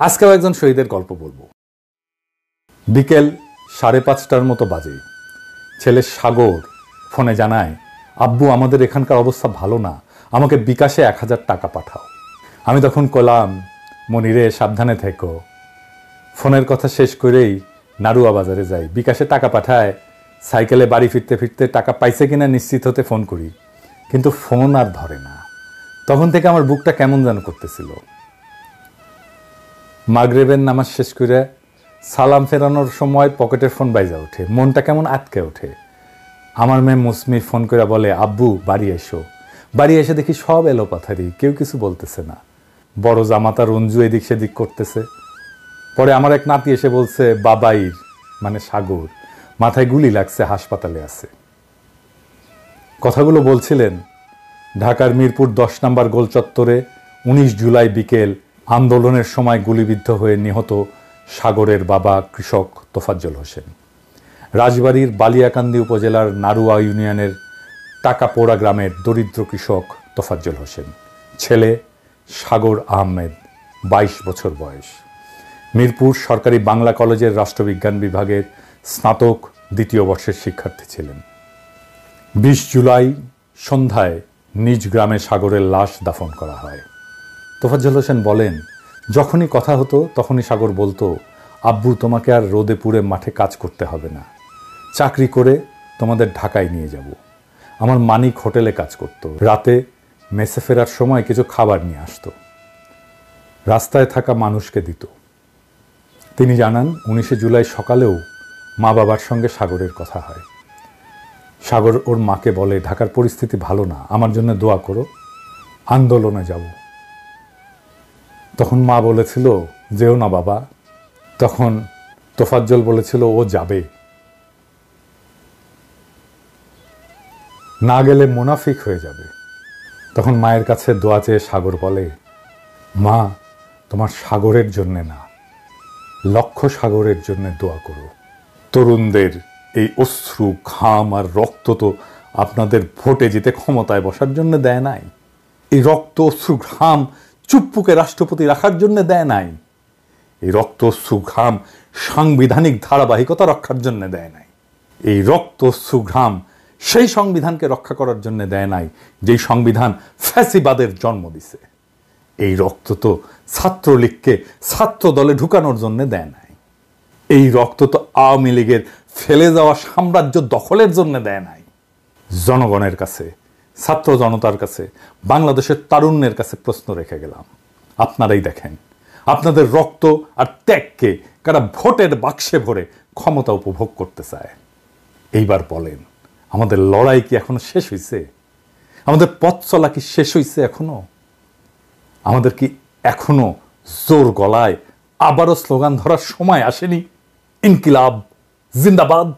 আজকেও একজন শহীদের গল্প বলবো। বিকেল 5:30টার মতো বাজে। ছেলে সাগর ফোনে জানায়, আব্বু আমাদের এখানকার অবস্থা ভালো না, আমাকে বিকাশে 1000 টাকা পাঠাও। আমি তখন কলাম, মনিরে সাবধানে থেকো। ফোনের কথা শেষ করেই নাড়ুয়া বাজারে যাই, বিকাশে টাকা পাঠায়। সাইকেলে বাড়ি ফিরতে ফিরতে টাকা পাইছে কিনা নিশ্চিত হতে ফোন করি, কিন্তু ফোন আর ধরে না। তখন থেকে আমার বুকটা কেমন যেন করতেছিল। মাগরিবের নামাজ শেষ করে সালাম ফেরানোর সময় পকেটের ফোন বাইজা ওঠে, মনটা কেমন আটকে ওঠে। আমার মেয়ে মুসমি ফোন করে বলে, আব্বু বাড়ি এসো। বাড়ি এসে দেখি সব এলোপাথারি, কেউ কিছু বলতেছে না। বড় জামাতা রঞ্জু এদিক সেদিক করতেছে। পরে আমার এক নাতি এসে বলছে, বাবাইর মানে সাগর মাথায় গুলি লাগছে, হাসপাতালে আছে। কথাগুলো বলছিলেন ঢাকার মিরপুর 10 নম্বর গোল চত্বরে 19 জুলাই বিকেল আন্দোলনের সময় গুলিবিদ্ধ হয়ে নিহত সাগরের বাবা কৃষক তোফাজ্জল হোসেন। রাজবাড়ীর বালিয়াকান্দি উপজেলার নাড়ুয়া ইউনিয়নের টাকাপোড়া গ্রামের দরিদ্র কৃষক তোফাজ্জল হোসেন। ছেলে সাগর আহমেদ, 22 বছর বয়স। মিরপুর সরকারি বাংলা কলেজের রাষ্ট্রবিজ্ঞান বিভাগের স্নাতক 2য় বর্ষের শিক্ষার্থী ছিলেন। 20 জুলাই সন্ধ্যায় নিজ গ্রামে সাগরের লাশ দাফন করা হয়। তোফাজ্জল হোসেন বলেন, যখনই কথা হতো তখনই সাগর বলতো, আব্বু তোমাকে আর রোদে পুড়ে মাঠে কাজ করতে হবে না, চাকরি করে তোমাদের ঢাকায় নিয়ে যাব। আমার মানিক হোটেলে কাজ করত, রাতে মেসে ফেরার সময় কিছু খাবার নিয়ে আসতো, রাস্তায় থাকা মানুষকে দিত। তিনি জানান, 19 জুলাই সকালেও মা বাবার সঙ্গে সাগরের কথা হয়। সাগর ওর মাকে বলে, ঢাকার পরিস্থিতি ভালো না, আমার জন্য দোয়া করো, আন্দোলনে যাব। তখন মা বলেছিল, যেও না বাবা। তখন তোফাজ্জল বলেছিল, ও যাবে, না গেলে মুনাফিক হয়ে যাবে। তখন মায়ের কাছে দোয়া চেয়ে সাগর বলে, মা তোমার সাগরের জন্যে না, লক্ষ সাগরের জন্য দোয়া করো। তরুণদের এই অশ্রু ঘাম আর রক্ত তো আপনাদের ভোটে জিতে ক্ষমতায় বসার জন্য দেয় নাই। এই রক্ত অশ্রু ঘাম চুপ্পুকে রাষ্ট্রপতি রাখার জন্য দেয় নাই। এই রক্ত অশ্রু ঘাম সাংবিধানিক ধারাবাহিকতা রক্ষার জন্য দেয় নাই। এই রক্ত অশ্রু ঘাম সেই সংবিধানকে রক্ষা করার জন্য দেয় নাই যেই সংবিধান ফ্যাসিবাদের জন্ম দিছে। এই রক্ত তো ছাত্রলীগকে ছাত্র দলে ঢুকানোর জন্য দেয় নাই। এই রক্ত তো আওয়ামী লীগের ফেলে যাওয়া সাম্রাজ্য দখলের জন্য দেয় নাই। জনগণের কাছে, ছাত্র জনতার কাছে, বাংলাদেশের তারুণ্যের কাছে প্রশ্ন রেখে গেলাম, আপনারাই দেখেন আপনাদের রক্ত আর ত্যাগকে কারা ভোটের বাক্সে ভরে ক্ষমতা উপভোগ করতে চায়। এইবার বলেন, আমাদের লড়াই কি এখনো শেষ হয়েছে? আমাদের পথ চলা কি শেষ হয়েছে এখনো? আমাদের কি এখনো জোর গলায় আবারও স্লোগান ধরার সময় আসেনি? ইনকিলাব জিন্দাবাদ।